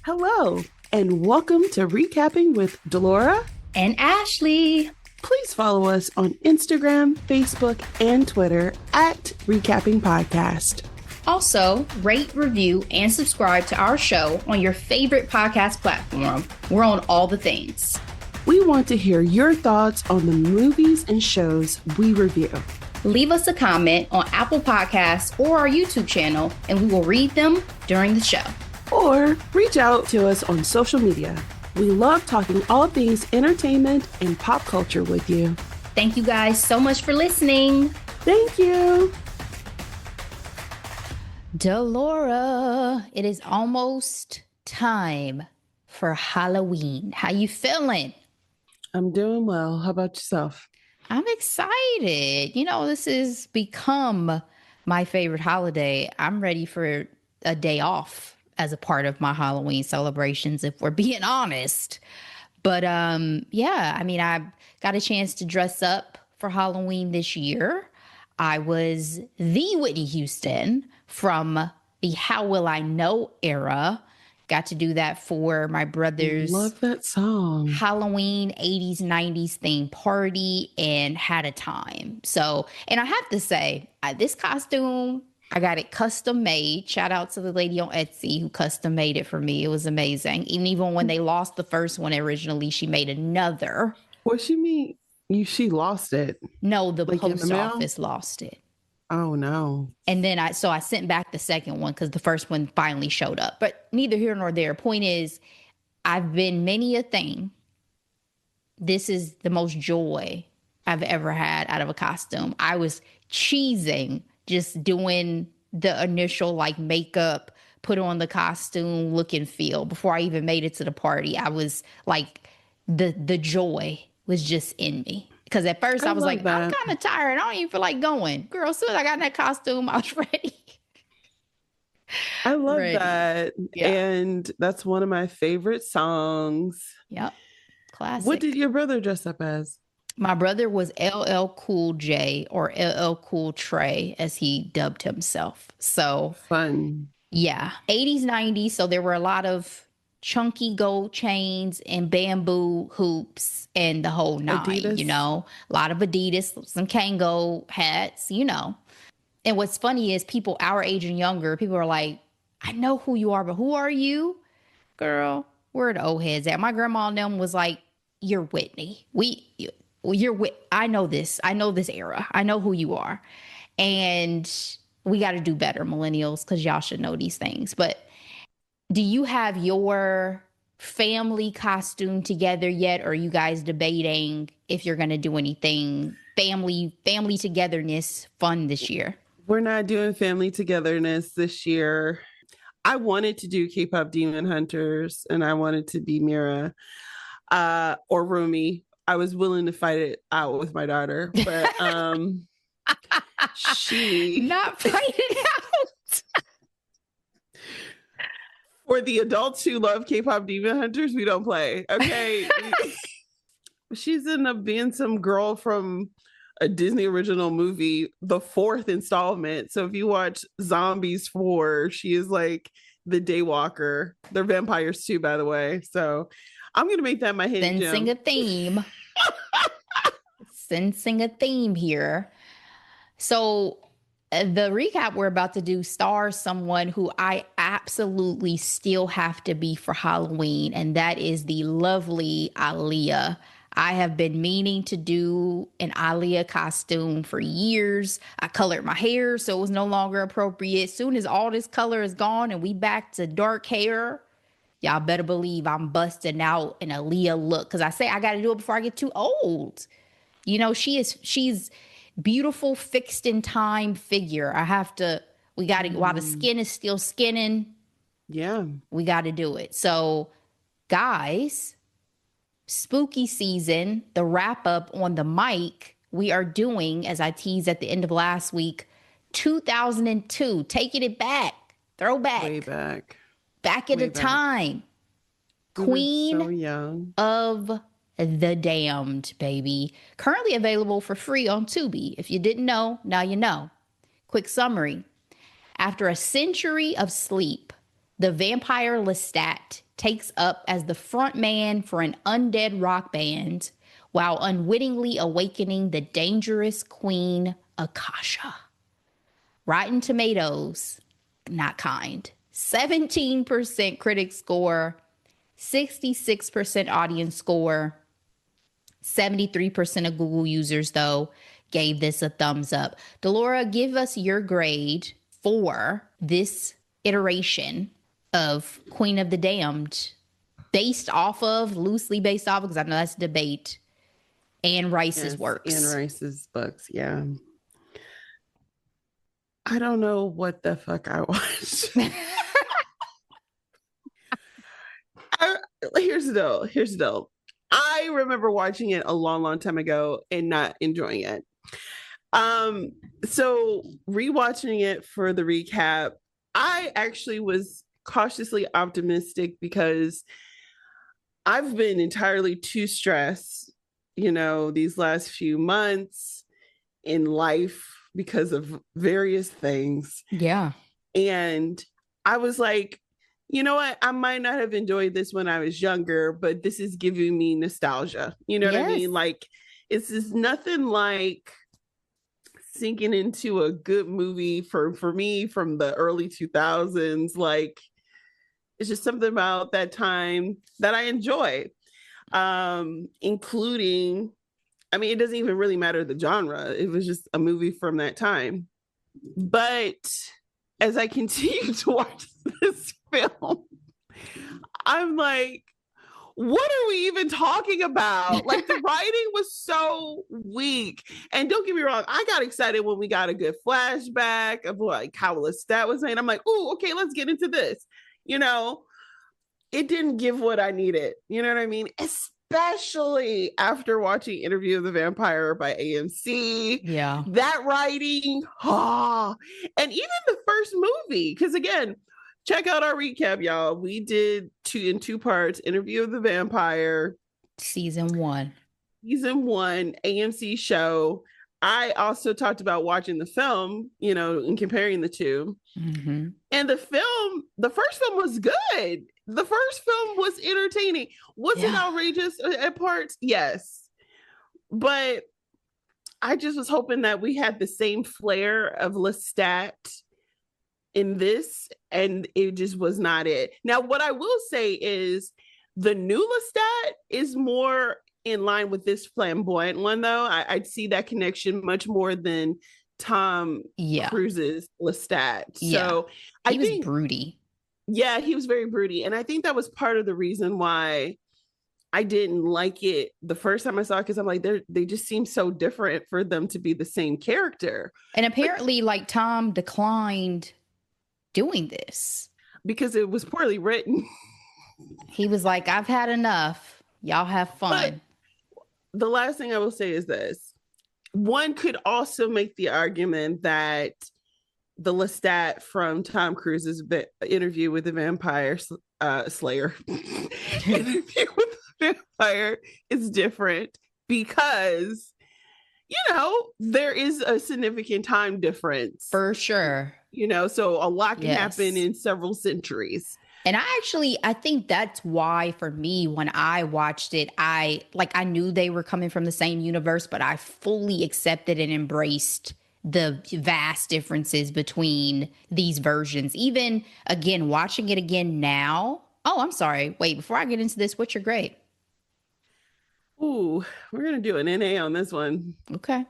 Hello, and welcome to Recapping with Delora and Ashley. Please follow us on Instagram, Facebook, and Twitter at Recapping Podcast. Also, rate, review, and subscribe to our show on your favorite podcast platform. We're on all the things. We want to hear your thoughts on the movies and shows we review. Leave us a comment on Apple Podcasts or our YouTube channel, and we will read them during the show. Or reach out to us on social media. We love talking all things entertainment and pop culture with you. Thank you guys so much for listening. Thank you. Delora, it is almost time for Halloween. How you feeling? I'm doing well. How about yourself? I'm excited. You know, this has become my favorite holiday. I'm ready for a day off as a part of my Halloween celebrations, if we're being honest. But yeah, I mean, I got a chance to dress up for Halloween this year. I was the Whitney Houston from the How Will I Know era. Got to do that for my brother's Love that song. Halloween 80s, 90s theme party and had a time. So, and I have to say, this costume, I got it custom made. Shout out to the lady on Etsy who custom made it for me. It was amazing. And even when they lost the first one originally, she made another. What you mean? She lost it? No, the Like post office lost it. Oh no. And then I sent back the second one because the first one finally showed up. But neither here nor there. Point is, I've been many a thing. This is the most joy I've ever had out of a costume. I was cheesing just doing the initial like makeup, put on the costume, look and feel. Before I even made it to the party, I was like, the joy was just in me. Because at first I was like, that. I'm kind of tired. I don't even feel like going. Girl, as soon as I got in that costume, I was ready. I love that. Yeah. And that's one of my favorite songs. Yep. Classic. What did your brother dress up as? My brother was LL Cool J, or LL Cool Trey, as he dubbed himself. So fun. Yeah. 80s, 90s. So there were a lot of chunky gold chains and bamboo hoops and the whole nine, Adidas. You know, a lot of Adidas, some Kango hats, you know. And what's funny is people our age and younger, people are like, I know who you are, but who are you? Girl, where the old heads at? My grandma and them was like, you're Whitney. I know this. I know this era. I know who you are. And we got to do better, millennials, because y'all should know these things. But do you have your family costume together yet? Or are you guys debating if you're going to do anything family togetherness fun this year? We're not doing family togetherness this year. I wanted to do K-pop Demon Hunters and I wanted to be Mira or Rumi. I was willing to fight it out with my daughter, but she not fight it out. For the adults who love K-pop Demon Hunters, we don't play. Okay. She's ended up being some girl from a Disney original movie, the 4th installment. So if you watch Zombies 4, she is like the Daywalker. They're vampires too, by the way. So I'm going to make that my hidden gem. Sing a theme. Sing a theme here. So the recap we're about to do stars someone who I absolutely still have to be for Halloween, and that is the lovely Aaliyah. I have been meaning to do an Aaliyah costume for years. I colored my hair so it was no longer appropriate. Soon as all this color is gone and we back to dark hair, y'all better believe I'm busting out an Aaliyah look, because I say I got to do it before I get too old. You know, she's beautiful, fixed in time figure. We got to, while the skin is still skinning. Yeah. We got to do it. So guys, spooky season, the wrap up on the mic, we are doing, as I teased at the end of last week, 2002, taking it back, throwback. Way back. Back at a time. Queen so young. of the Damned, baby. Currently available for free on Tubi. If you didn't know, now you know. Quick summary. After a century of sleep, The vampire Lestat takes up as the front man for an undead rock band while unwittingly awakening the dangerous Queen Akasha. Rotten Tomatoes, not kind. 17% critic score, 66% audience score. 73% of Google users, though, gave this a thumbs up. Delora, give us your grade for this iteration of Queen of the Damned, loosely based off, because I know that's a debate, Anne Rice's works. Anne Rice's books, yeah. I don't know what the fuck I watched. Here's the deal. I remember watching it a long time ago and not enjoying it. So rewatching it for the recap, I actually was cautiously optimistic because I've been entirely too stressed, these last few months in life because of various things. Yeah. And I was like, you know what? I might not have enjoyed this when I was younger, but this is giving me nostalgia. You know what I mean? Like, it's just nothing like sinking into a good movie for me from the early 2000s. Like, it's just something about that time that I enjoy, including, I mean, it doesn't even really matter the genre. It was just a movie from that time. But as I continue to watch this film, I'm like, what are we even talking about? Like, the writing was so weak. And don't get me wrong, I got excited when we got a good flashback of like how Lestat was made. I'm like, oh, okay, let's get into this. It didn't give what I needed. You know what I mean? Especially after watching Interview with the Vampire by AMC. Yeah. That writing, and even the first movie, because again, check out our recap, y'all. We did in two parts, Interview with the Vampire. Season 1, AMC show. I also talked about watching the film, and comparing the two. Mm-hmm. And the first film was good. The first film was entertaining. Was it outrageous at parts? Yes. But I just was hoping that we had the same flair of Lestat in this, and it just was not it. Now, what I will say is the new Lestat is more in line with this flamboyant one, though. I'd see that connection much more than Tom Cruise's Lestat. So he was broody. Yeah, he was very broody. And I think that was part of the reason why I didn't like it the first time I saw it, because I'm like, they just seem so different for them to be the same character. And apparently, like Tom declined doing this because it was poorly written. He was like, I've had enough. Y'all have fun. But the last thing I will say is this. One could also make the argument that the Lestat from Tom Cruise's Interview with the Vampire Slayer Interview with the Vampire is different because, there is a significant time difference. For sure. So a lot can happen in several centuries. And I think that's why, for me, when I watched it, I knew they were coming from the same universe, but I fully accepted and embraced the vast differences between these versions. Even, again, watching it again now. Oh, I'm sorry. Wait, before I get into this, what's your grade? Ooh, we're going to do an NA on this one. Okay.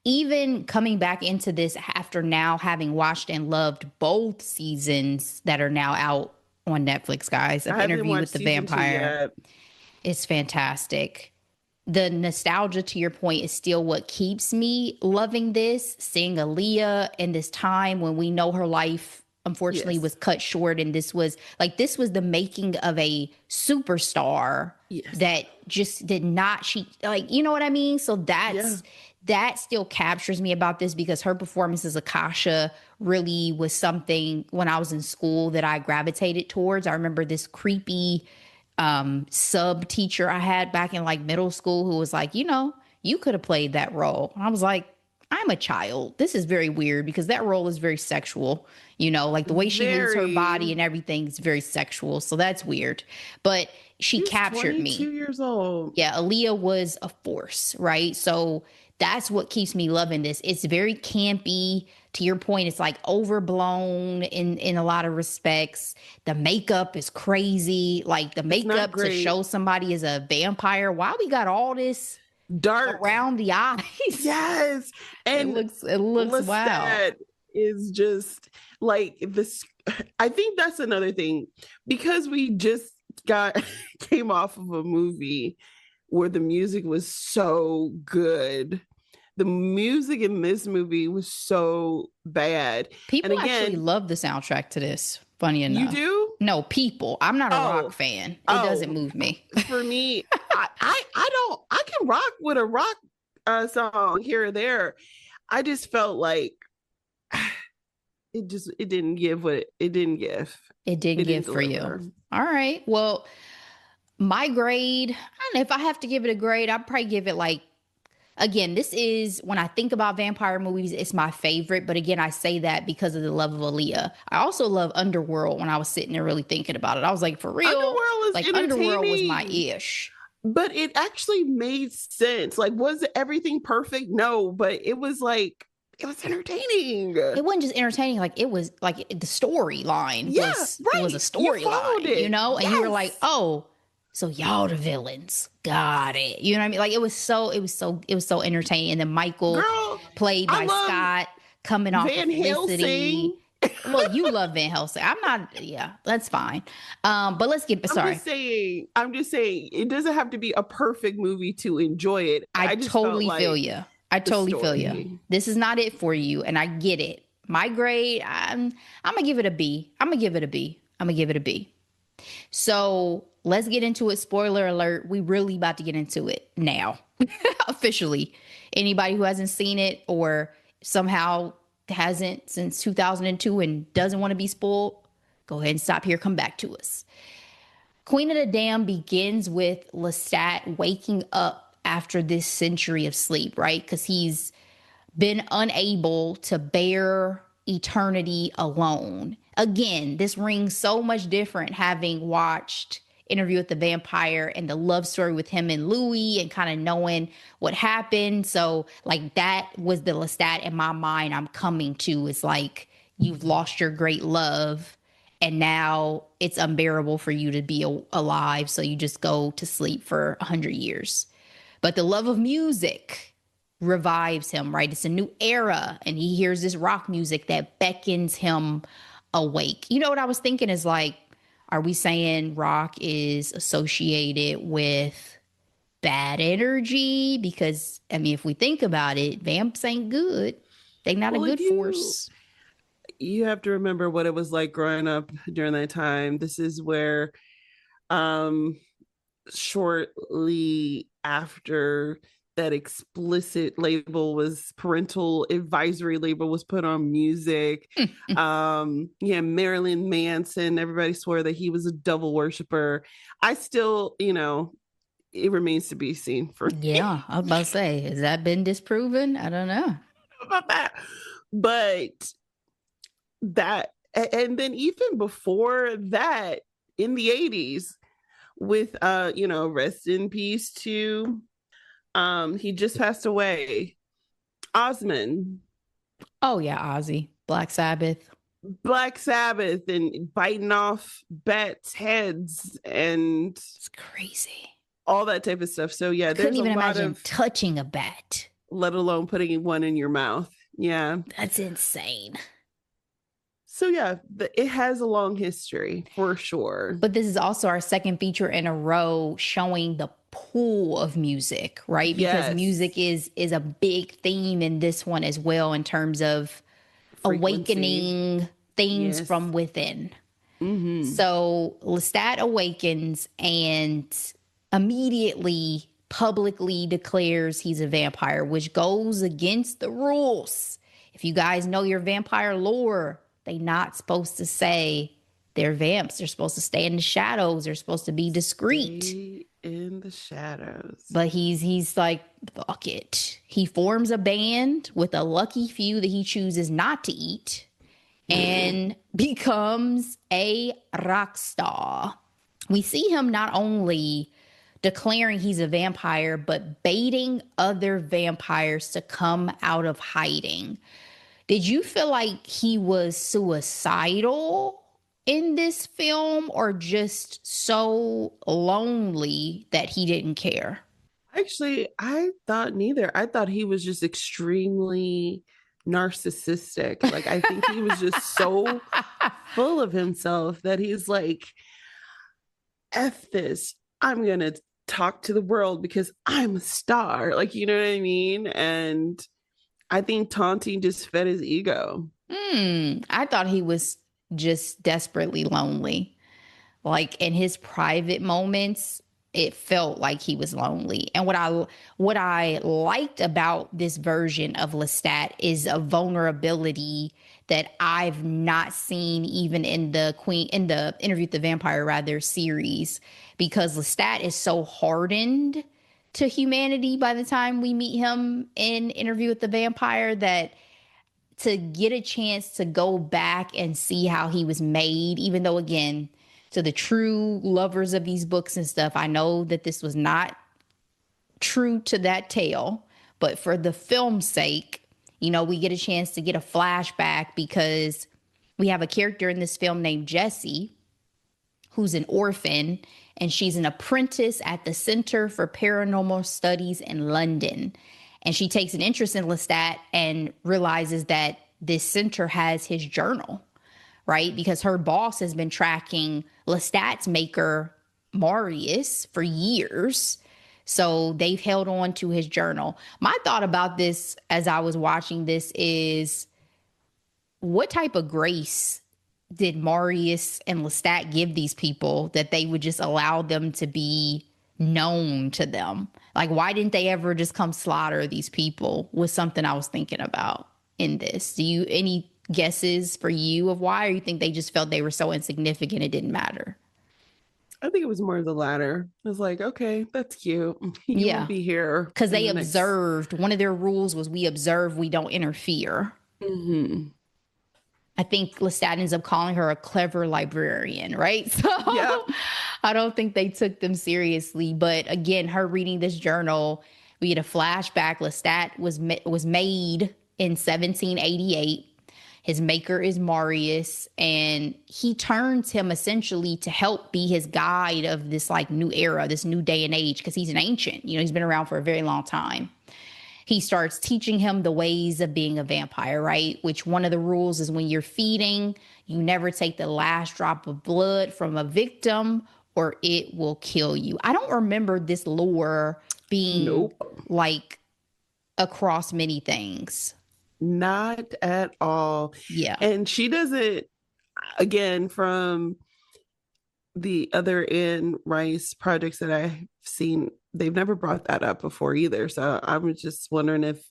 Even coming back into this after now having watched and loved both seasons that are now out on Netflix, guys, of Interview with the Vampire. It's fantastic. The nostalgia, to your point, is still what keeps me loving this. Seeing Aaliyah in this time when we know her life, unfortunately, was cut short. And this was the making of a superstar that just did not, you know what I mean? So that still captures me about this, because her performance as Akasha really was something when I was in school that I gravitated towards. I remember this creepy sub teacher I had back in like middle school who was like, you could have played that role. And I was like, I'm a child. This is very weird because that role is very sexual, like the way she moves her body Very. and everything is very sexual. So that's weird. But she She's captured 22 me. years old. Yeah, Aaliyah was a force, right? So that's what keeps me loving this. It's very campy. To your point, it's like overblown in a lot of respects. The makeup is crazy. Like the It's not makeup to great. show somebody is a vampire. Why we got all this Dark. around the eyes? Yes. And it looks wow. Lestat is just like this. I think that's another thing because we just came off of a movie where the music was so good. The music in this movie was so bad. People and again, actually love the soundtrack to this. Funny enough. You do? No, people. I'm not a rock fan. It doesn't move me. For me, I can rock with a rock song here or there. I just felt like it didn't give what it didn't give. It didn't give for you. All right. Well, my grade, I don't know if I have to give it a grade, I'd probably give it like, again, this is, when I think about vampire movies, it's my favorite. But again, I say that because of the love of Aaliyah. I also love Underworld when I was sitting there really thinking about it. I was like, for real? Underworld was my ish. But it actually made sense. Like, was everything perfect? No, but it was like, it was entertaining. It wasn't just entertaining. Like, it was like the storyline. Yeah, It was a storyline, And you were like, oh, so y'all the villains. Got it. You know what I mean? Like it was so entertaining. And then Michael, played by Scott, coming off Van of Felicity. Well, you love Van Helsing. I'm not, that's fine. But let's get I'm just saying it doesn't have to be a perfect movie to enjoy it. I totally feel you. I totally feel you. This is not it for you, and I get it. My grade, I'm gonna give it a B. I'm gonna give it a B. So let's get into it. Spoiler alert. We really about to get into it now. Officially. Anybody who hasn't seen it or somehow hasn't since 2002 and doesn't want to be spoiled, go ahead and stop here. Come back to us. Queen of the Damned begins with Lestat waking up after this century of sleep, right? Because he's been unable to bear eternity alone. Again, this rings so much different having watched Interview with the Vampire and the love story with him and Louis and kind of knowing what happened. So like that was the Lestat in my mind I'm coming to. It's like you've lost your great love and now it's unbearable for you to be alive. So you just go to sleep for 100 years. But the love of music revives him, right? It's a new era and he hears this rock music that beckons him awake. You know what I was thinking is like, are we saying rock is associated with bad energy? Because, I mean, if we think about it, vamps ain't good. They're not a good force. You have to remember what it was like growing up during that time. This is where shortly after that explicit label was parental advisory label was put on music. Marilyn Manson, everybody swore that he was a devil worshiper. I still, it remains to be seen for me. Yeah, I was about to say, has that been disproven? I don't know about that. But that, and then even before that, in the 80s, with rest in peace to he just passed away, Osmond. Oh yeah, Ozzy. Black Sabbath and biting off bats' heads and it's crazy, all that type of stuff. So yeah, couldn't even imagine touching a bat, let alone putting one in your mouth. Yeah, that's insane. So yeah, it has a long history for sure. But this is also our second feature in a row showing the pull of music, right? Because music is a big theme in this one as well in terms of awakening things from within. Mm-hmm. So Lestat awakens and immediately publicly declares he's a vampire, which goes against the rules. If you guys know your vampire lore, they're not supposed to say they're vamps. They're supposed to stay in the shadows. They're supposed to be discreet. Stay in the shadows. But he's like, fuck it. He forms a band with a lucky few that he chooses not to eat and becomes a rock star. We see him not only declaring he's a vampire, but baiting other vampires to come out of hiding. Did you feel like he was suicidal in this film or just so lonely that he didn't care? Actually, I thought neither. I thought he was just extremely narcissistic. Like, I think he was just so full of himself that he's like, F this. I'm going to talk to the world because I'm a star. Like, you know what I mean? And I think taunting just fed his ego. I thought he was just desperately lonely. Like in his private moments, it felt like he was lonely. And what I liked about this version of Lestat is a vulnerability that I've not seen even in the Interview with the Vampire rather series, because Lestat is so hardened to humanity by the time we meet him in Interview with the Vampire that to get a chance to go back and see how he was made, even though, again, to the true lovers of these books and stuff, I know that this was not true to that tale, but for the film's sake, you know, we get a chance to get a flashback because we have a character in this film named Jessie, who's an orphan, and she's an apprentice at the Center for Paranormal Studies in London. And she takes an interest in Lestat and realizes that this center has his journal, right? Because her boss has been tracking Lestat's maker, Marius, for years. So they've held on to his journal. My thought about this as I was watching this is, what type of grace did Marius and Lestat give these people that they would just allow them to be known to them? Like, why didn't they ever just come slaughter these people? Was something I was thinking about in this. Do you any guesses for you of why, or you think they just felt they were so insignificant it didn't matter? I think it was more of the latter. It was like, okay, that's cute. You won't be here. Because they observed. One of their rules was we observe, we don't interfere. Mm-hmm. I think Lestat ends up calling her a clever librarian, right? So yeah. I don't think they took them seriously. But again, her reading this journal, we get a flashback. Lestat was made in 1788. His maker is Marius, and he turns him essentially to help be his guide of this like new era, this new day and age, because he's an ancient. You know, he's been around for a very long time. He starts teaching him the ways of being a vampire, right? Which one of the rules is when you're feeding, you never take the last drop of blood from a victim or it will kill you. I don't remember this lore being like across many things. Not at all. Yeah. And she doesn't, again, from the other Anne Rice projects that I've seen, they've never brought that up before either. So I was just wondering if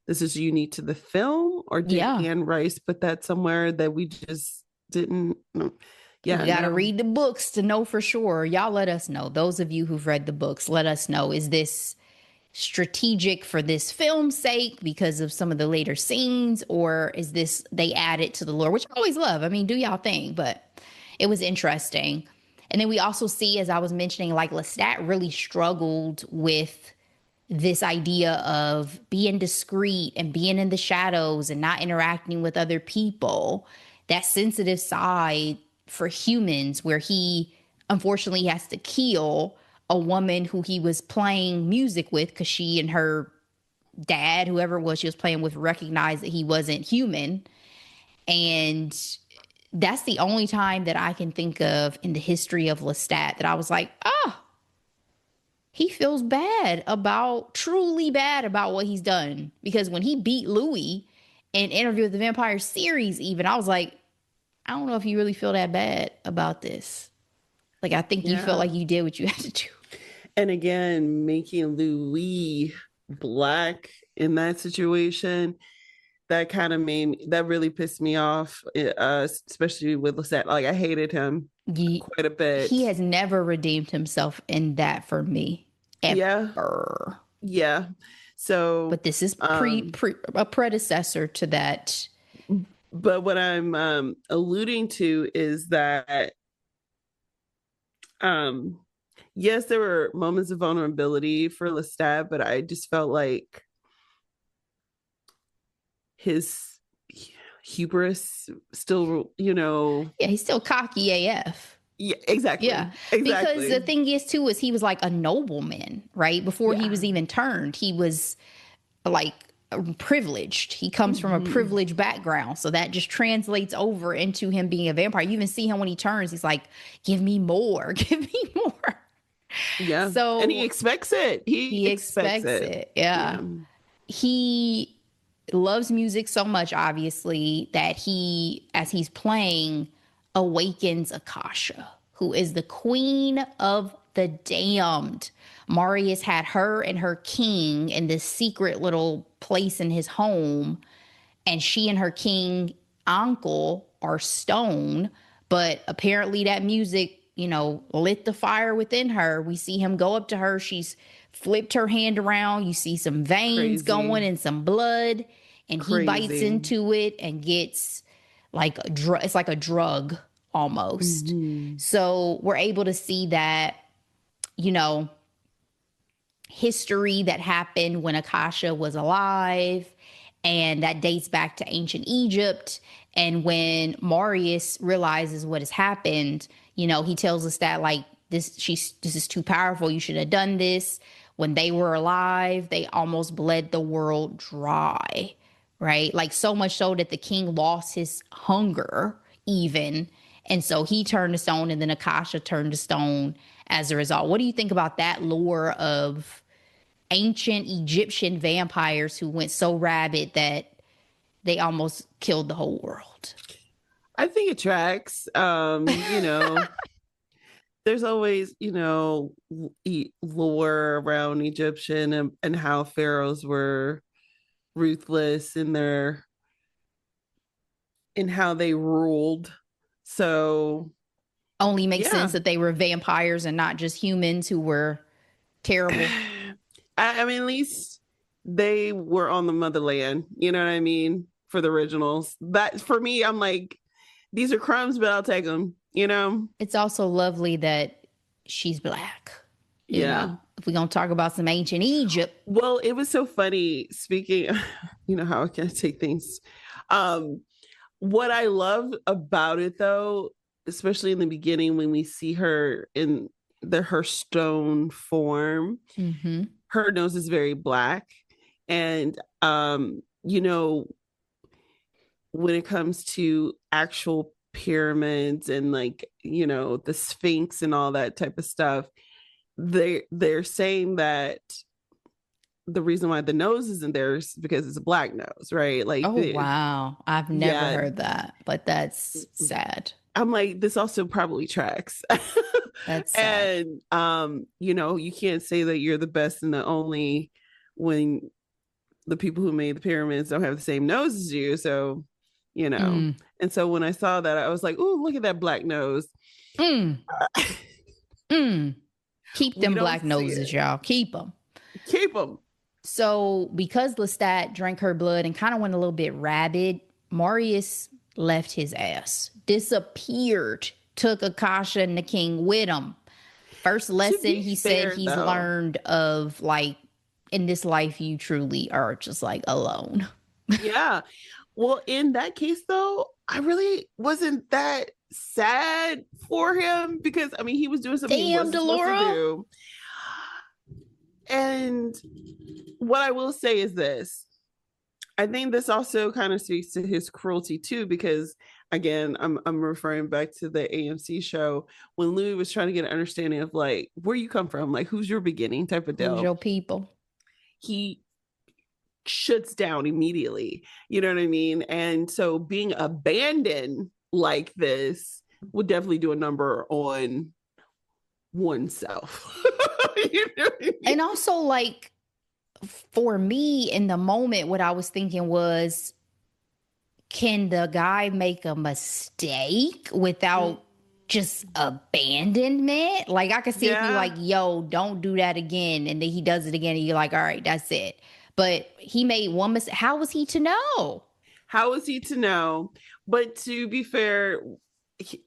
this is unique to the film, or did Anne Rice put that somewhere that we just didn't? Yeah, you gotta read the books to know for sure. Y'all let us know. Those of you who've read the books, let us know. Is this strategic for this film's sake because of some of the later scenes, or is this they added to the lore, which I always love? I mean, do y'all think? But it was interesting. And then we also see, as I was mentioning, like Lestat really struggled with this idea of being discreet and being in the shadows and not interacting with other people. That sensitive side for humans, where he unfortunately has to kill a woman who he was playing music with because she and her dad, whoever it was she was playing with, recognized that he wasn't human. And that's the only time that I can think of in the history of Lestat that I was like, he feels truly bad about what he's done. Because when he beat Louis in Interview with the Vampire series, even, I was like, I don't know if you really feel that bad about this. Like, I think you felt like you did what you had to do. And again, making Louis black in that situation, that kind of that really pissed me off, especially with Lestat. Like, I hated him quite a bit. He has never redeemed himself in that for me. Yeah. ever. Yeah. So, But this is a predecessor to that. but what I'm alluding to is that, yes, there were moments of vulnerability for Lestat, but I just felt like his hubris still, Yeah, he's still cocky AF. Yeah, exactly. Yeah. Exactly. Because the thing is, too, is he was like a nobleman, right? Before he was even turned, he was like privileged. He comes from a privileged background. So that just translates over into him being a vampire. You even see him when he turns, he's like, give me more, give me more. Yeah. So, and he expects it. He expects it. Yeah. He loves music so much, obviously, that he, as he's playing, awakens Akasha, who is the queen of the damned. Marius had her and her king in this secret little place in his home, and she and her king uncle are stone, but apparently that music, lit the fire within her. We see him go up to her. She's flipped her hand around. You see some veins going and some blood, and he bites into it and gets like it's like a drug almost. So we're able to see that, history that happened when Akasha was alive, and that dates back to ancient Egypt. And when Marius realizes what has happened, he tells us that like this is too powerful. You should have done this. When they were alive, they almost bled the world dry, right? Like so much so that the king lost his hunger even. And so he turned to stone, and then Akasha turned to stone as a result. What do you think about that lore of ancient Egyptian vampires who went so rabid that they almost killed the whole world? I think it tracks. There's always, lore around Egyptian and how pharaohs were ruthless in how they ruled. So only makes sense that they were vampires and not just humans who were terrible. I mean, at least they were on the motherland, you know what I mean? For the originals. That for me, I'm like, these are crumbs, but I'll take them, It's also lovely that she's black. You know, if we're going to talk about some ancient Egypt. Well, it was so funny speaking, how I can take things. What I love about it though, especially in the beginning when we see her in her stone form, her nose is very black. And, when it comes to actual pyramids and like, the Sphinx and all that type of stuff, they're saying that the reason why the nose isn't there is because it's a black nose, right? Like, wow, I've never heard that, but that's sad. I'm like, this also probably tracks. That's sad. And you can't say that you're the best and the only when the people who made the pyramids don't have the same nose as you. So, and so when I saw that, I was like, "Ooh, look at that black nose." Keep them black noses, y'all. Keep them. Keep them. So because Lestat drank her blood and kind of went a little bit rabid, Marius left his ass, disappeared, took Akasha and the king with him. First lesson he said he's learned of, like, in this life, you truly are just like alone. Yeah. Well, in that case, though, I really wasn't that sad for him because, I mean, he was doing something he wasn't supposed to do. And what I will say is this. I think this also kind of speaks to his cruelty, too, because, again, I'm referring back to the AMC show when Louis was trying to get an understanding of, like, where you come from, like, who's your beginning type of deal. Who's your people? He shuts down immediately. You know what I mean? And so being abandoned like this would definitely do a number on oneself. You know what I mean? And also, like, for me in the moment, what I was thinking was, can the guy make a mistake without just abandonment. Like I could see if you like, yo, don't do that again, and then he does it again, and you're like, all right, that's it. But he made one mistake. How was he to know? How was he to know? But to be fair,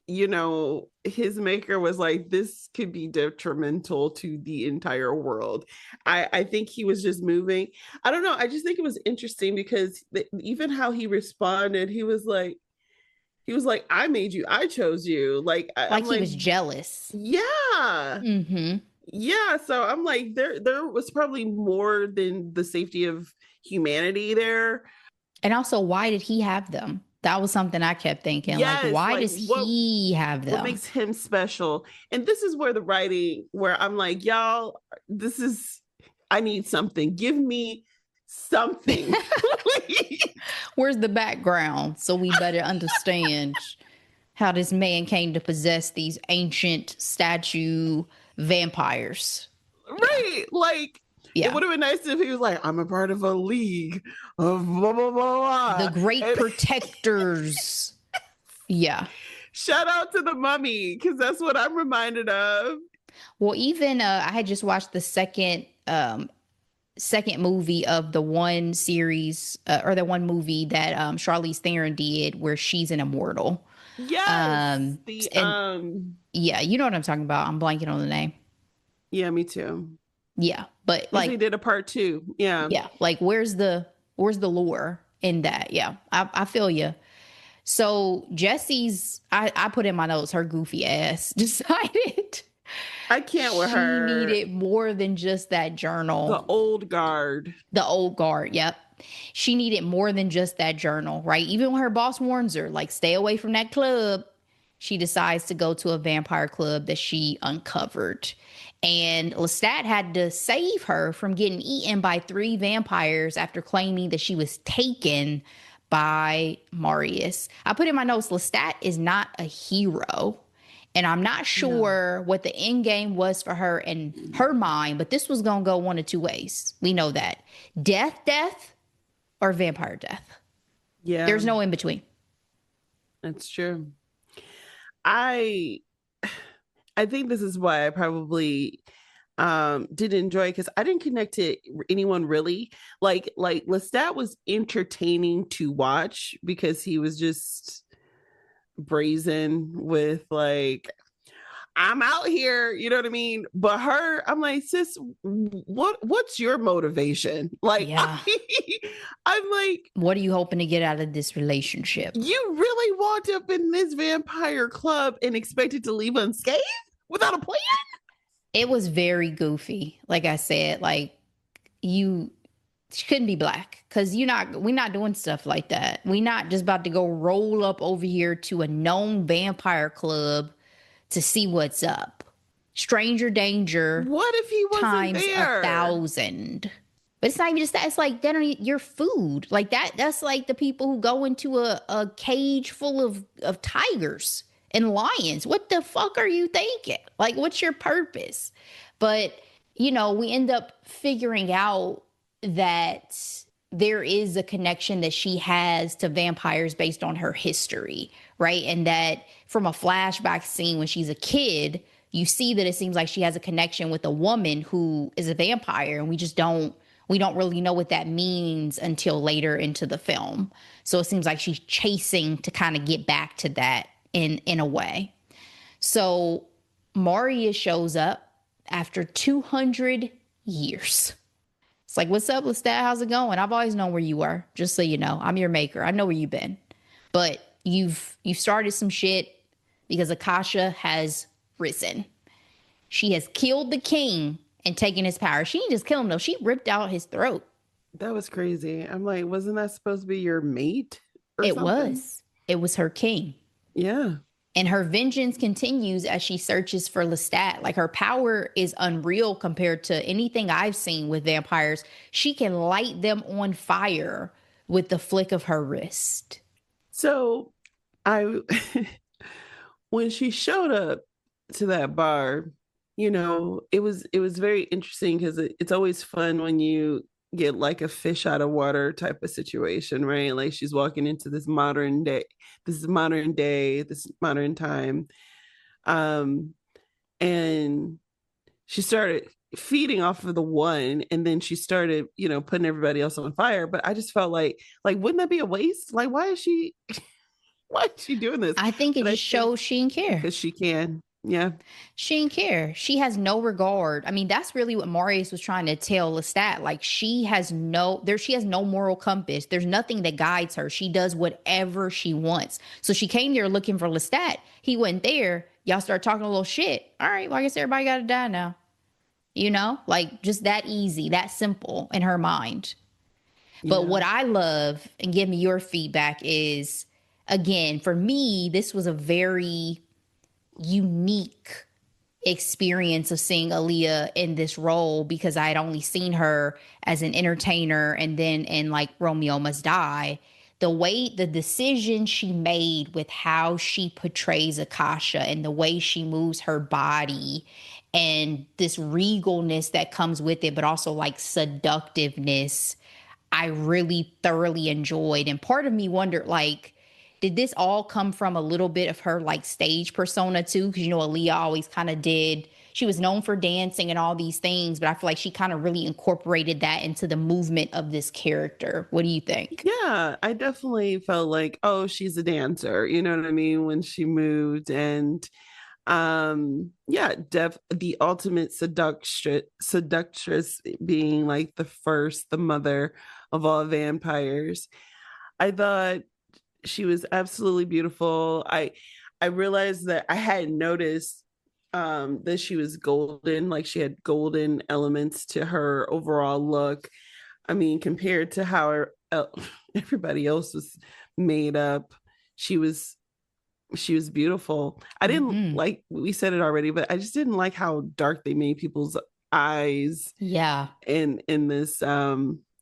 you know, his maker was like, this could be detrimental to the entire world. I think he was just moving. I don't know. I just think it was interesting because even how he responded, he was like, I made you, I chose you. Like he was jealous. Yeah. Mm-hmm. Yeah. So I'm like, there was probably more than the safety of humanity there. And also, why did he have them? That was something I kept thinking. Yes, like, why does he have them? What makes him special? And this is where the writing, where I'm like, y'all, I need something. Give me something. Where's the background so we better understand how this man came to possess these ancient statue vampires? Right. Like, it would have been nice if he was like, I'm a part of a league of blah, blah, blah, blah. The Great Protectors. Yeah. Shout out to the Mummy, because that's what I'm reminded of. Well, even I had just watched the second movie of the one series or the one movie that Charlize Theron did where she's an immortal. Yes. Yeah, you know what I'm talking about. I'm blanking on the name. Yeah, me too. Yeah, but like they did a part 2. Yeah. Yeah, like where's the lore in that? Yeah, I feel you. So Jesse's, I put in my notes, her goofy ass decided I can't with her. She needed more than just that journal. The old guard. Yep. She needed more than just that journal, right? Even when her boss warns her, like, stay away from that club, she decides to go to a vampire club that she uncovered. And Lestat had to save her from getting eaten by 3 vampires after claiming that she was taken by Marius. I put in my notes, Lestat is not a hero. And I'm not sure what the end game was for her in her mind, but this was going to go one of 2 ways. We know that. Death, or vampire death. Yeah. There's no in between. That's true. I think this is why I probably did enjoy it, because I didn't connect to anyone really. Like Lestat was entertaining to watch because he was just brazen with like, I'm out here, you know what I mean? But her, I'm like, sis, what's your motivation? Like, yeah. I'm like, what are you hoping to get out of this relationship? You really walked up in this vampire club and expected to leave unscathed without a plan? It was very goofy. Like I said, like, she couldn't be black, because we're not doing stuff like that. We're not just about to go roll up over here to a known vampire club to see what's up. Stranger danger. What if he wasn't times there? 1,000. But it's not even just that. It's like, that don't eat your food. Like that's like the people who go into a cage full of tigers and lions. What the fuck are you thinking? Like, what's your purpose? But, we end up figuring out that there is a connection that she has to vampires based on her history, right? And that from a flashback scene when she's a kid, you see that it seems like she has a connection with a woman who is a vampire, and we don't really know what that means until later into the film. So it seems like she's chasing to kind of get back to that in a way. So Marius shows up after 200 years. It's like, what's up, Lestat? How's it going? I've always known where you were. Just so you know, I'm your maker. I know where you've been. But you've started some shit because Akasha has risen. She has killed the king and taken his power. She didn't just kill him, though. She ripped out his throat. That was crazy. I'm like, wasn't that supposed to be your mate? It was. It was her king. Yeah. And her vengeance continues as she searches for Lestat. Like, her power is unreal compared to anything I've seen with vampires. She can light them on fire with the flick of her wrist. So when she showed up to that bar, it was very interesting, because it's always fun when you get like a fish out of water type of situation, right? Like, she's walking into this modern time. Um, and she started feeding off of the one, and then she started, putting everybody else on fire. But I just felt like wouldn't that be a waste? Like, why is she doing this? I think it But I just think shows she didn't care. because she can. Yeah. She didn't care. She has no regard. I mean, that's really what Marius was trying to tell Lestat. Like she has no moral compass. There's nothing that guides her. She does whatever she wants. So she came there looking for Lestat. He went there. Y'all start talking a little shit. All right, well, I guess everybody got to die now. Like just that easy, that simple in her mind. But Yeah. what I love, and give me your feedback, is again, for me, this was a very unique experience of seeing Aaliyah in this role because I had only seen her as an entertainer and then in like Romeo Must Die. The decision she made with how she portrays Akasha and the way she moves her body and this regalness that comes with it, but also like seductiveness, I really thoroughly enjoyed. And part of me wondered, like, did this all come from a little bit of her like stage persona too? Because Aaliyah always kind of did. She was known for dancing and all these things, but I feel like she kind of really incorporated that into the movement of this character. What do you think? Yeah, I definitely felt like, oh, she's a dancer. You know what I mean? When she moved, and yeah, the ultimate seductress being like the mother of all vampires. I thought she was absolutely beautiful. I realized that I hadn't noticed that she was golden, like she had golden elements to her overall look. I mean, compared to how everybody else was made up, she was beautiful. I didn't Mm-hmm. like, we said it already, but I just didn't like how dark they made people's eyes Yeah. in this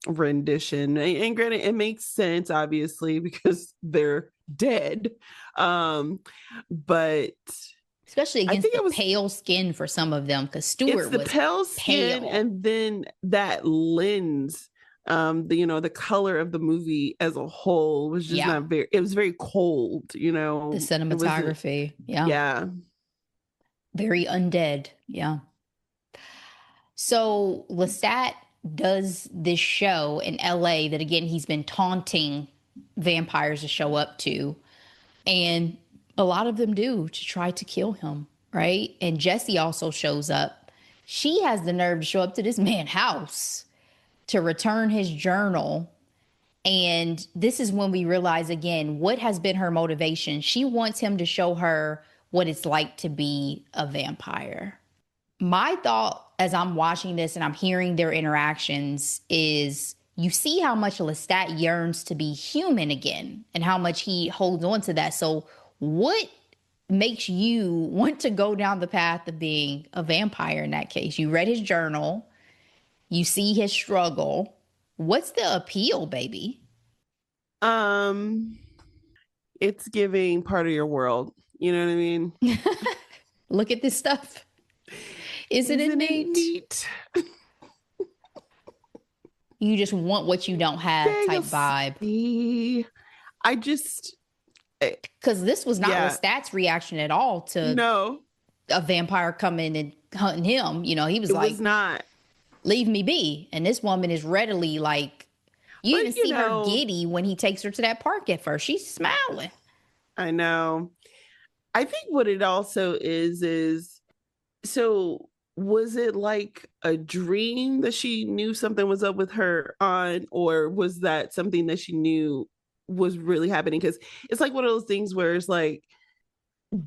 rendition. And granted, it makes sense obviously because they're dead. But Especially I against think the it was pale skin for some of them, because it's Stewart the was pale skin, pale. and then that lens, the color of the movie as a whole was just Yeah. not very, it was very cold, The it wasn't. cinematography. Yeah. Yeah. Very undead. Yeah. So Lestat does this show in LA that again he's been taunting vampires to show up to. And a lot of them do to try to kill him, right? And Jessie also shows up. She has the nerve to show up to this man's house to return his journal. And this is when we realize again what has been her motivation. She wants him to show her what it's like to be a vampire. My thought as I'm watching this and I'm hearing their interactions is you see how much Lestat yearns to be human again and how much he holds on to that. So what makes you want to go down the path of being a vampire in that case? You read his journal, you see his struggle. What's the appeal, baby? um it's giving part of your world, you know what I mean? Look at this stuff. Isn't it Isn't it neat? neat? You just want what you don't have There type you'll vibe. see. I just Because this was not yeah, Lestat's reaction at all to no, a vampire coming and hunting him. He was it like, was not. leave me be. And this woman is readily like, you even But see her giddy when he takes her to that park at first. She's smiling. I know. I think what it also is so was it like a dream that she knew something was up with her aunt, or was that something that she knew was really happening? Because it's like one of those things where it's like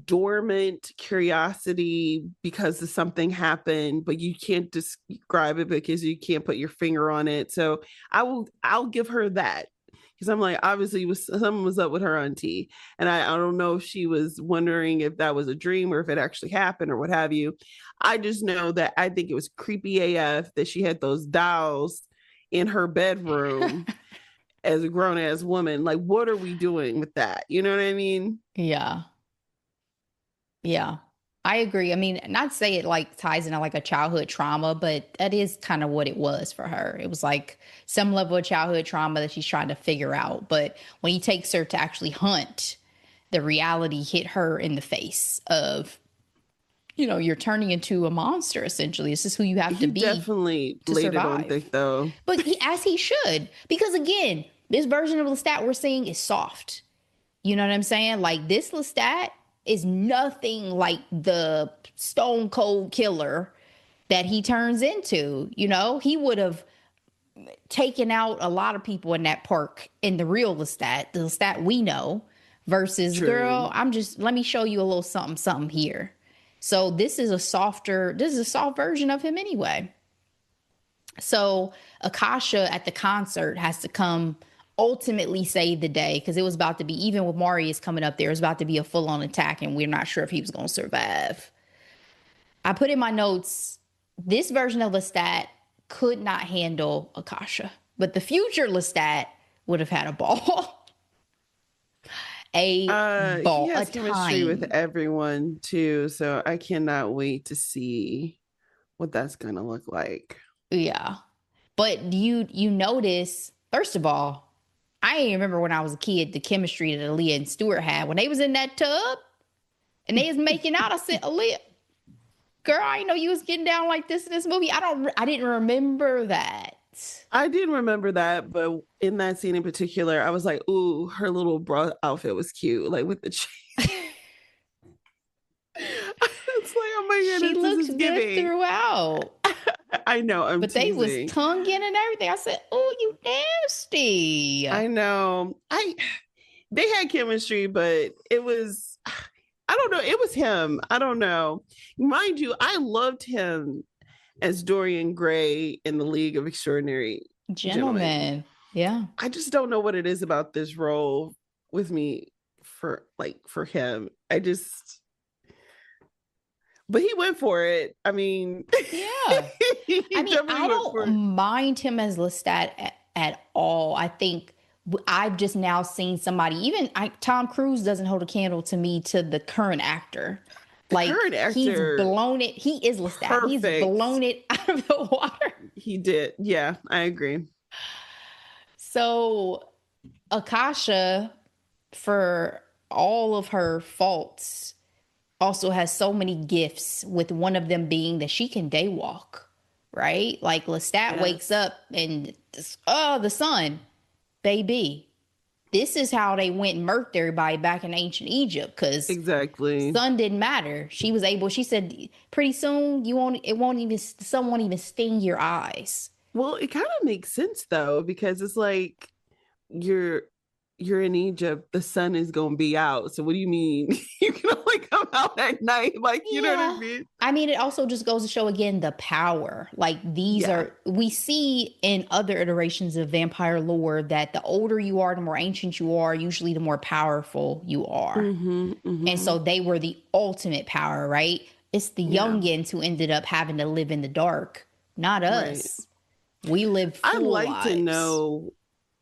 dormant curiosity because of something happened, but you can't describe it because you can't put your finger on it. So I'll give her that, because I'm like, obviously someone was up with her auntie, and I don't know if she was wondering if that was a dream or if it actually happened or what have you. I just know that I think it was creepy AF that she had those dolls in her bedroom as a grown ass woman. Like, what are we doing with that? You know what I mean? Yeah. Yeah. I agree. I mean, not to say it like ties into like a childhood trauma, but that is kind of what it was for her. It was like some level of childhood trauma that she's trying to figure out. But when he takes her to actually hunt, the reality hit her in the face of you're turning into a monster, essentially. This is who you have to be. Definitely to laid survive. it on thick, though. But as he should. Because, again, this version of Lestat we're seeing is soft. You know what I'm saying? Like, this Lestat is nothing like the stone cold killer that he turns into. He would have taken out a lot of people in that park in the real Lestat, the Lestat we know, versus, True. Girl, let me show you a little something here. So this is a soft version of him anyway. So Akasha at the concert has to come ultimately save the day, because it was about to be, even with Marius coming up there, it was about to be a full-on attack, and we're not sure if he was going to survive. I put in my notes, this version of Lestat could not handle Akasha, but the future Lestat would have had a ball. He has chemistry with everyone too, so I cannot wait to see what that's gonna look like. Yeah, but you notice, first of all, I remember when I was a kid, the chemistry that Aaliyah and Stuart had when they was in that tub and they was making out. I said, Aaliyah, girl, I know you was getting down like this in this movie. I didn't remember that. I didn't remember that, but in that scene in particular, I was like, ooh, her little bra outfit was cute, like with the chain. It's like, oh my goodness, she looked good throughout. I know, but teasing. They was tonguing and everything. I said, oh, you nasty. I know. They had chemistry, but it was, I don't know, it was him. I don't know. Mind you, I loved him as Dorian Gray in the League of Extraordinary Gentlemen. Yeah. I just don't know what it is about this role with me for him. But he went for it. I mean, yeah. I don't mind him as Lestat at all. I think I've just now seen somebody, even Tom Cruise doesn't hold a candle to me to the current actor. He's blown it. He is Lestat. Perfect. He's blown it out of the water. He did. Yeah, I agree. So Akasha, for all of her faults, also has so many gifts, with one of them being that she can daywalk, right? Like Lestat wakes up and, the sun, baby. This is how they went and murked everybody back in ancient Egypt, because exactly sun didn't matter. She said, pretty soon the sun won't even sting your eyes. Well, it kind of makes sense though, because it's like you're in Egypt, the sun is going to be out. So what do you mean? You can only come out at night. Like, you know what I mean? I mean, it also just goes to show again the power. Like we see in other iterations of vampire lore that the older you are, the more ancient you are, usually the more powerful you are. Mm-hmm, mm-hmm. And so they were the ultimate power, right? It's the youngins who ended up having to live in the dark, not us. Right. We lived full I'd like lives. to know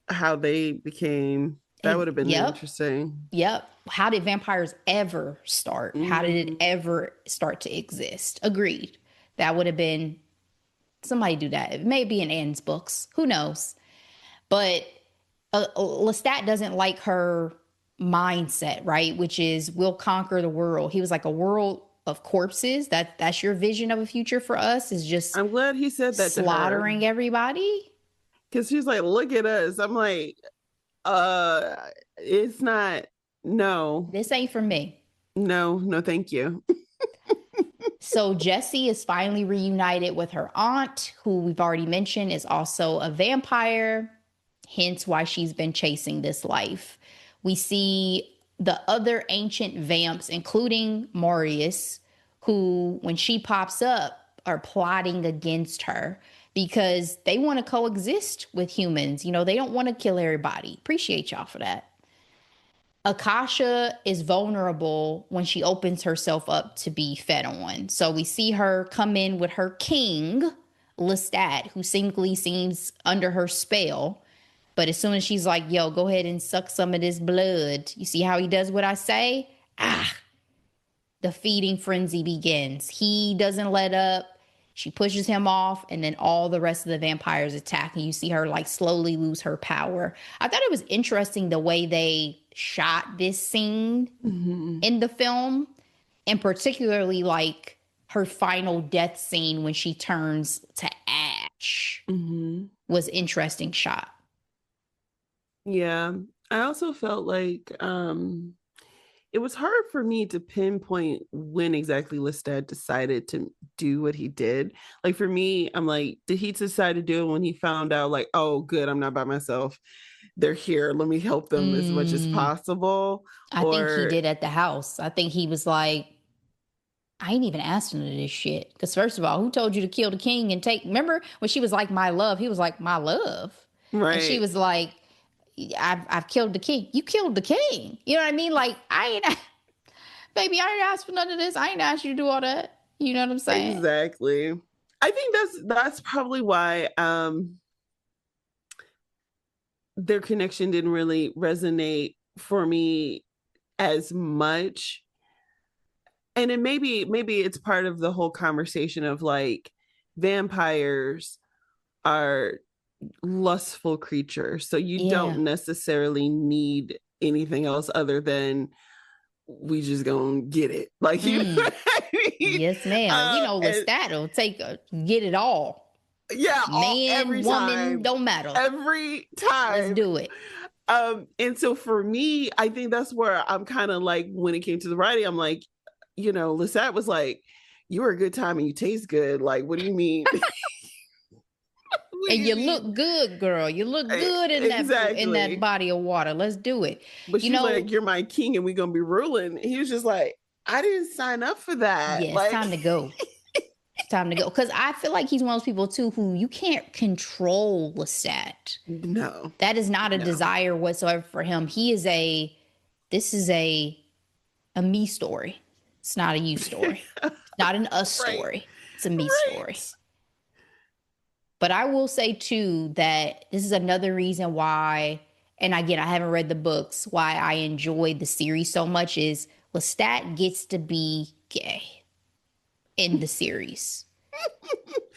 how they became. That would have been interesting. Yep. How did vampires ever start? Mm-hmm. How did it ever start to exist? Agreed. That would have been, somebody do that. It may be in Anne's books. Who knows? But Lestat doesn't like her mindset, right? Which is, we'll conquer the world. He was like, a world of corpses. That's your vision of a future for us, is just, I'm glad he said that, slaughtering to her. Everybody. Because she's like, look at us. I'm like, it's not, no. This ain't for me. No, thank you. So Jessie is finally reunited with her aunt, who we've already mentioned is also a vampire, hence why she's been chasing this life. We see the other ancient vamps, including Marius, who, when she pops up, are plotting against her, because they want to coexist with humans. They don't want to kill everybody. Appreciate y'all for that. Akasha is vulnerable when she opens herself up to be fed on. So we see her come in with her king, Lestat, who simply seems under her spell. But as soon as she's like, yo, go ahead and suck some of this blood. You see how he does what I say? The feeding frenzy begins. He doesn't let up. She pushes him off, and then all the rest of the vampires attack, and you see her slowly lose her power. I thought it was interesting the way they shot this scene in the film, and particularly her final death scene when she turns to ash was interesting shot. Yeah. I also felt like it was hard for me to pinpoint when exactly Lestat decided to do what he did. Like for me, I'm like, did he decide to do it when he found out, like, oh, good, I'm not by myself. They're here. Let me help them as much as possible. I think he did at the house. I think he was like, I ain't even asked him to this shit. Because first of all, who told you to kill the king and take? Remember when she was like, my love? He was like, my love. Right. And she was like, I've killed the king. You killed the king. You know what I mean? Like, baby, I didn't ask for none of this. I ain't asked you to do all that. You know what I'm saying? Exactly. I think that's probably why their connection didn't really resonate for me as much. And it maybe it's part of the whole conversation of like vampires are lustful creatures. So you don't necessarily need anything else other than we just gonna get it. Like, you know what I mean? Yes, ma'am. Lestat will get it all. Yeah. Man, woman, time. don't matter. Every time. Let's do it. And so for me, I think that's where I'm kind of like, when it came to the writing, I'm like, Lestat was like, you were a good time and you taste good. Like, what do you mean? And you look good, girl. You look good in that body of water. Let's do it. But she's like, you're my king and we're going to be ruling. And he was just like, I didn't sign up for that. Yeah, it's time to go. It's time to go. Because I feel like he's one of those people, too, who you can't control Lestat. No. That is not a desire whatsoever for him. This is a me story. It's not a you story. It's not an us story. It's a me story. But I will say, too, that this is another reason why, and again, I haven't read the books, why I enjoyed the series so much is Lestat gets to be gay in the series.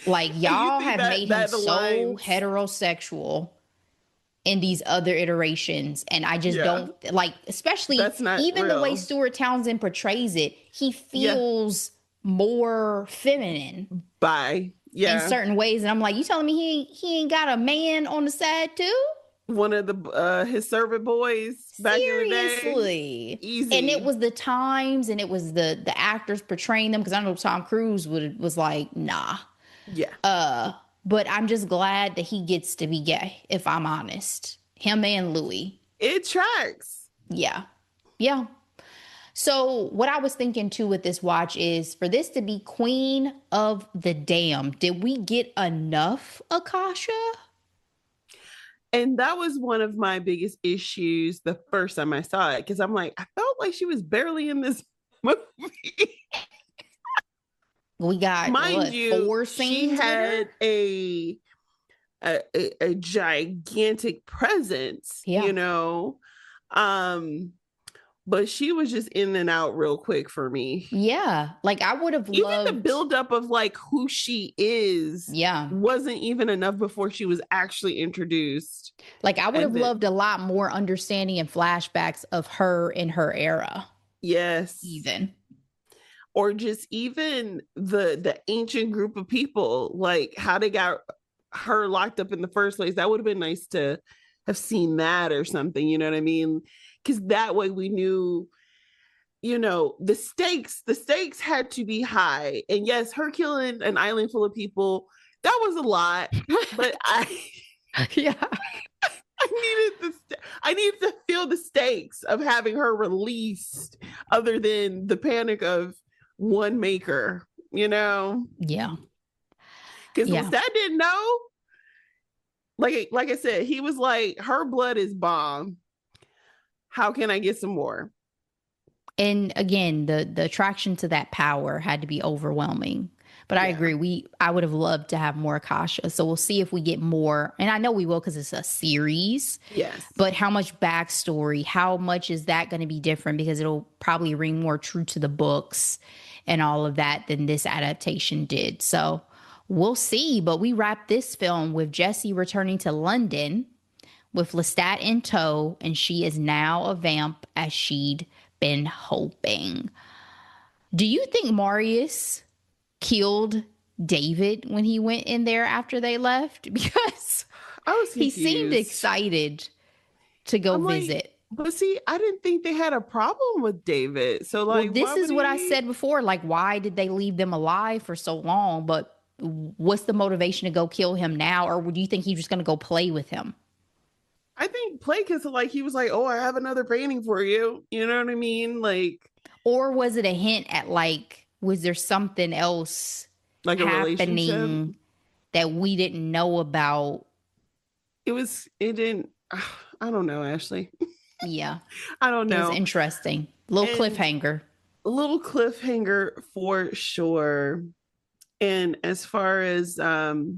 Like, y'all have made him so heterosexual in these other iterations. And I just don't, like, especially even the way Stuart Townsend portrays it, he feels more feminine. In certain ways. And I'm like, you telling me he ain't got a man on the side too? One of the his servant boys back in the day. Seriously. Easy. And it was the times and it was the actors portraying them, because I know Tom Cruise was like, nah. Yeah. But I'm just glad that he gets to be gay, if I'm honest. Him and Louis. It tracks. Yeah. Yeah. So what I was thinking too with this watch is, for this to be Queen of the Damned, did we get enough Akasha? And that was one of my biggest issues the first time I saw it, because I'm like, I felt like she was barely in this movie. We got, mind you, 4 scenes. She had a gigantic presence, but she was just in and out real quick for me. Yeah. Like, I would have loved... Even the buildup of, like, who she is wasn't even enough before she was actually introduced. Like, I would have loved a lot more understanding and flashbacks of her in her era. Yes. Even. Or just even the ancient group of people, like, how they got her locked up in the first place. That would have been nice to have seen that or something, you know what I mean? Because that way we knew, the stakes had to be high. And yes, her killing an island full of people, that was a lot. But I needed to feel the stakes of having her released, other than the panic of one maker, Yeah. Because that didn't know. Like I said, he was like, her blood is bomb. How can I get some more? And again, the attraction to that power had to be overwhelming. But I agree. I would have loved to have more Akasha. So we'll see if we get more. And I know we will, because it's a series. Yes. But how much backstory? How much is that going to be different? Because it'll probably ring more true to the books and all of that than this adaptation did. So we'll see. But we wrap this film with Jessie returning to London with Lestat in tow. And she is now a vamp, as she'd been hoping. Do you think Marius killed David when he went in there after they left because I was he confused. seemed excited to go visit. But see, I didn't think they had a problem with David. So like, Well, this is what I said before. Like, why did they leave them alive for so long? But what's the motivation to go kill him now? Or do you think he's just going to go play with him? I think play because like he was like, oh, I have another painting for you. You know what I mean? Like, or was it a hint at like, was there something else like happening that we didn't know about? It didn't, I don't know, Ashley. Yeah. I don't know. It was interesting. Cliffhanger. A little cliffhanger for sure. And as far as the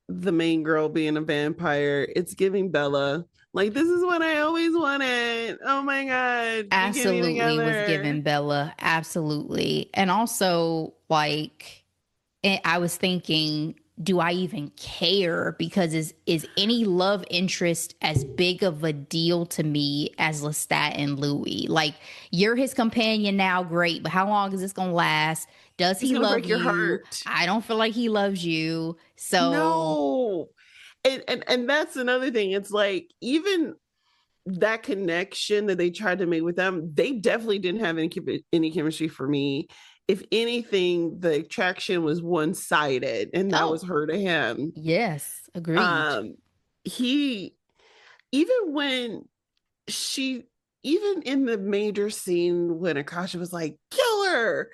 main girl being a vampire, it's giving Bella. Like, this is what I always wanted. Oh my God. Absolutely was giving Bella. Absolutely. And also, like, I was thinking, do I even care? Because is any love interest as big of a deal to me as Lestat and Louis? Like, you're his companion now, great, but how long is this gonna last? Does he love you? Heart. I don't feel like he loves you. So no. And that's another thing. It's like, even that connection that they tried to make with them, they definitely didn't have any chemistry for me. If anything, the attraction was one-sided, and that was her to him. Yes, agreed. He, even when even in the major scene when Akasha was like, kill her,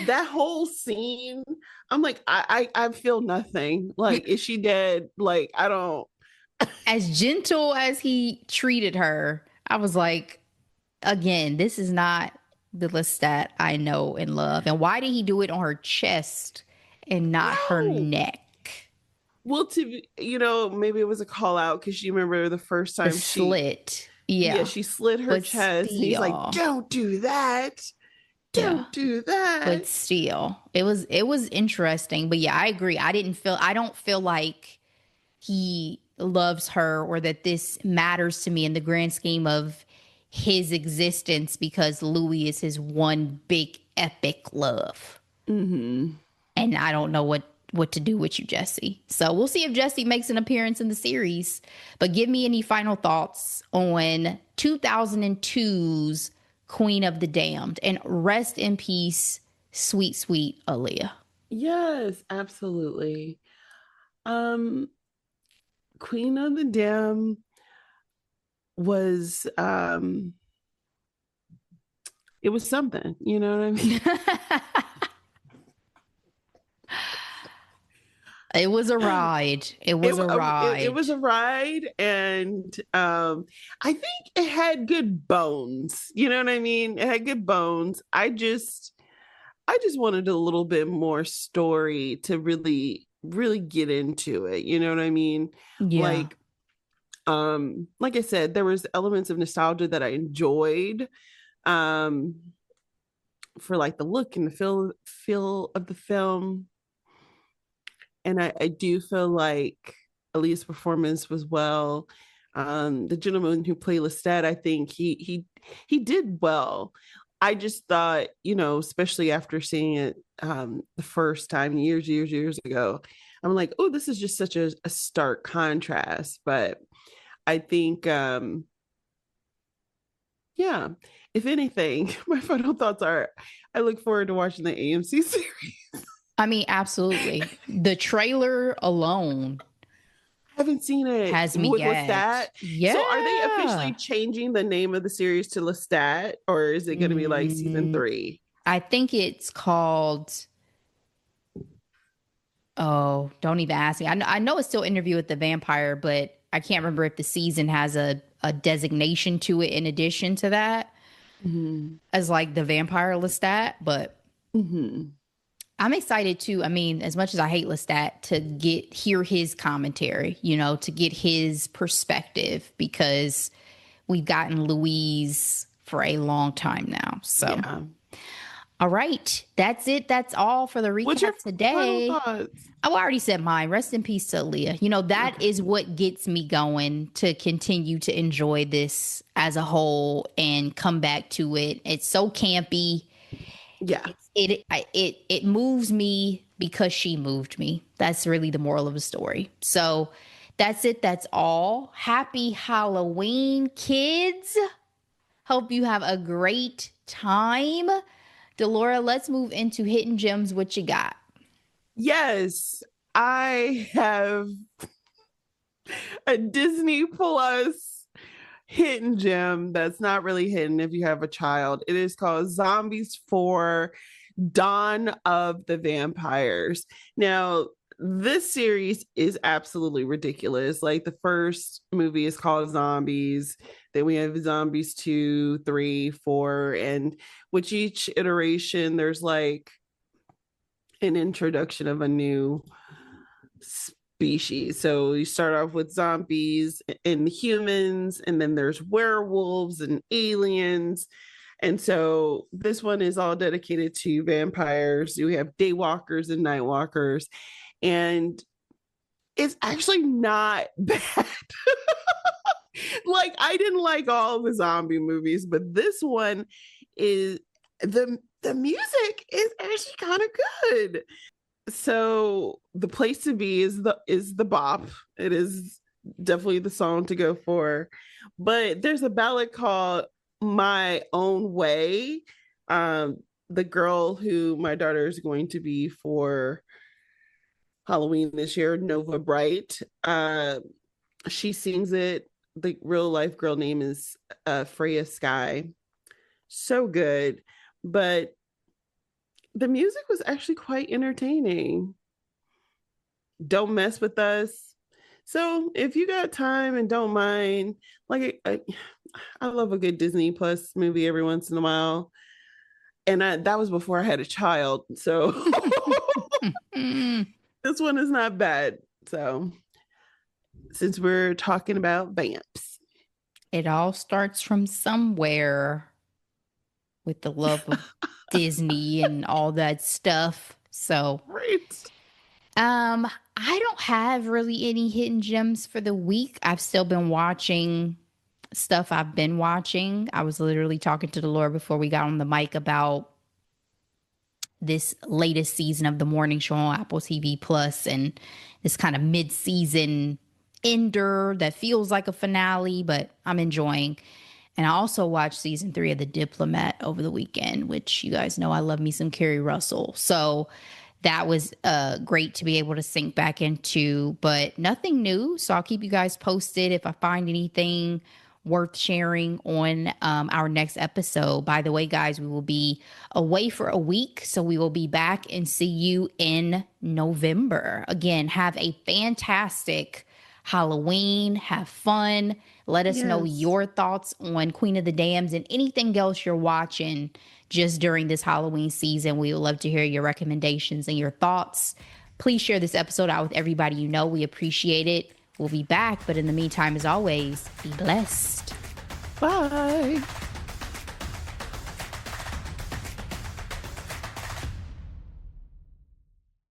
that whole scene, I'm like, I feel nothing. Like, is she dead? Like, I don't. As gentle as he treated her, I was like, again, this is not the Lestat I know and love. And why did he do it on her chest and not her neck? Well, maybe it was a call out because you remember the first time she slit. Yeah, she slit her chest. And he's like, don't do that. Don't do that. But still, it was interesting. But yeah, I agree. I don't feel like he loves her or that this matters to me in the grand scheme of his existence, because Louis is his one big epic love. Mm-hmm. And I don't know what to do with you, Jesse. So we'll see if Jesse makes an appearance in the series. But give me any final thoughts on 2002's Queen of the Damned, and rest in peace, sweet, sweet Aaliyah. Yes, absolutely. Queen of the Damned was it was something, you know what I mean? It was a ride. It was a ride. It was a ride, and I think it had good bones. You know what I mean? It had good bones. I just wanted a little bit more story to really, really get into it. You know what I mean? Yeah. Like I said, there was elements of nostalgia that I enjoyed. For like the look and the feel of the film. And I do feel like Aaliyah's performance was well. The gentleman who played Lestat, I think he did well. I just thought, especially after seeing it the first time years ago, I'm like, oh, this is just such a stark contrast. But I think, yeah, if anything, my final thoughts are, I look forward to watching the AMC series. I mean, absolutely. The trailer alone, I haven't seen it. Has me Lestat. Yeah. So are they officially changing the name of the series to Lestat, or is it going to be like season 3? I think it's called. Oh, don't even ask me. I know it's still Interview with the Vampire, but I can't remember if the season has a designation to it in addition to that, as like the Vampire Lestat. But I'm excited too. I mean, as much as I hate Lestat, to hear his commentary, to get his perspective, because we've gotten Louise for a long time now. So, yeah. All right. That's it. That's all for the recap today. I already said mine. Rest in peace to Aaliyah. That is what gets me going to continue to enjoy this as a whole and come back to it. It's so campy. Yeah. It moves me because she moved me. That's really the moral of the story. So that's it. That's all. Happy Halloween, kids. Hope you have a great time. Delora, let's move into Hidden Gems. What you got? Yes, I have a Disney Plus hidden gem that's not really hidden if you have a child. It is called Zombies 4 Dawn of the Vampires. Now, this series is absolutely ridiculous. Like, the first movie is called Zombies. Then we have Zombies 2, 3, 4. And with each iteration, there's like an introduction of a new species. So you start off with zombies and humans, and then there's werewolves and aliens. And so this one is all dedicated to vampires. We have daywalkers and nightwalkers. And it's actually not bad. Like, I didn't like all the zombie movies, but this one is the music is actually kind of good. So the place to be is the bop. It is definitely the song to go for. But there's a ballad called My Own Way. The girl who my daughter is going to be for Halloween this year, Nova Bright, she sings it. The real life girl name is Freya Sky. So good. But the music was actually quite entertaining. Don't Mess With Us. So if you got time and don't mind, like, I love a good Disney Plus movie every once in a while. And that was before I had a child. So this one is not bad. So since we're talking about vamps. It all starts from somewhere with the love of Disney and all that stuff. So right. I don't have really any hidden gems for the week. I've still been watching stuff I've been watching. I was literally talking to Delora before we got on the mic about this latest season of the morning show on Apple TV Plus and this kind of mid-season ender that feels like a finale, but I'm enjoying. And I also watched season 3 of The Diplomat over the weekend, which you guys know I love me some Kerry Russell. So that was great to be able to sink back into, but nothing new. So I'll keep you guys posted if I find anything worth sharing on our next episode. By the way, guys, we will be away for a week, so we will be back and see you in November. Again, have a fantastic Halloween. Have fun. Let us know your thoughts on Queen of the Dams and anything else you're watching just during this Halloween season. We would love to hear your recommendations and your thoughts. Please share this episode out with everybody you know. We appreciate it. We'll be back, but in the meantime, as always, be blessed. Bye.